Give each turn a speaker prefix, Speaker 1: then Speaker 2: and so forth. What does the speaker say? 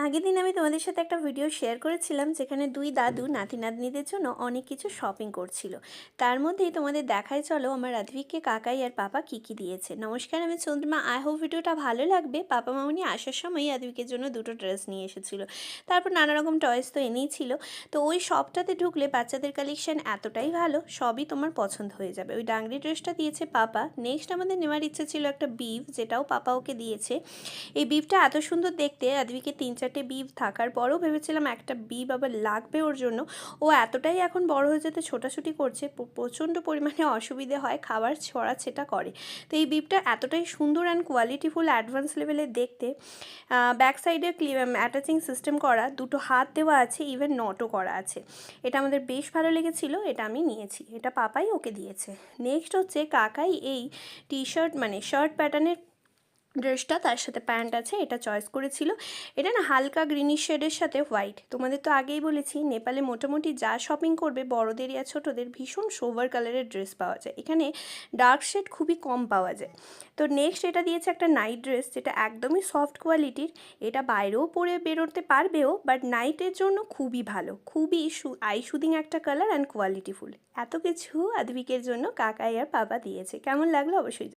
Speaker 1: আগের দিন আমি তোমাদের সাথে একটা ভিডিও শেয়ার করেছিলাম যেখানে দুই দাদু নাতি নাতনিদের জন্য অনেক কিছু শপিং করছিল। তার মধ্যেই তোমাদের দেখায় চলো আমার রাধবিককে কাকাই আর পাপা কী কী দিয়েছে। নমস্কার, আমি চন্দ্রিমা। আই হোপ ভিডিওটা ভালো লাগবে। পাপা মামনি আসার সময় রাধবিকের জন্য দুটো ড্রেস নিয়ে এসেছিলো, তারপর নানা রকম টয়েস তো এনেই ছিল। তো ওই শপটাতে ঢুকলে বাচ্চাদের কালেকশন এতটাই ভালো, সবই তোমার পছন্দ হয়ে যাবে। ওই ডাংরি ড্রেসটা দিয়েছে পাপা। নেক্সট আমাদের নেওয়ার ইচ্ছে ছিল একটা বিফ, যেটাও পাপা ওকে দিয়েছে। এই বিফটা এত সুন্দর দেখতে, রাধবিকে 3-4টে বিফ থাকার পরেও ভেবেছিলাম একটা বিফ আবার লাগবে ওর জন্য। ও এতটাই এখন বড় হয়ে যেতে ছোটাছুটি করছে, প্রচণ্ড পরিমাণে অসুবিধে হয়, খাবার ছড়াছেটা করে। তো এই বিফটা এতটাই সুন্দর অ্যান্ড কোয়ালিটিফুল, অ্যাডভান্স লেভেলের দেখতে। ব্যাক সাইডে অ্যাটাচিং সিস্টেম করা, দুটো হাত দেওয়া আছে, ইভেন নটও করা আছে। এটা আমাদের বেশ ভালো লেগেছিল, এটা আমি নিয়েছি। এটা পাপাই ওকে দিয়েছে। নেক্সট হচ্ছে কাকাই এই টি শার্ট মানে শার্ট প্যাটার্নের ড্রেসটা, তার সাথে প্যান্ট আছে, এটা চয়েস করেছিল। এটা না হালকা গ্রিনিশ শেডের সাথে হোয়াইট। তোমাদের তো আগেই বলেছি নেপালে মোটামুটি যা শপিং করবে বড়দের ইয়া ছোটোদের ভীষণ সোভার কালারের ড্রেস পাওয়া যায়, এখানে ডার্ক শেড খুবই কম পাওয়া যায়। তো নেক্সট এটা দিয়েছে একটা নাইট ড্রেস, যেটা একদমই সফট কোয়ালিটির। এটা বাইরেও পরে বেরোতে পারবেও, বাট নাইটের জন্য খুবই ভালো, খুবই আই শুদিং একটা কালার অ্যান্ড কোয়ালিটিফুল। এত কিছু আদ্বিকের জন্য কাকাই আর পাপা দিয়েছে। কেমন লাগলো অবশ্যই।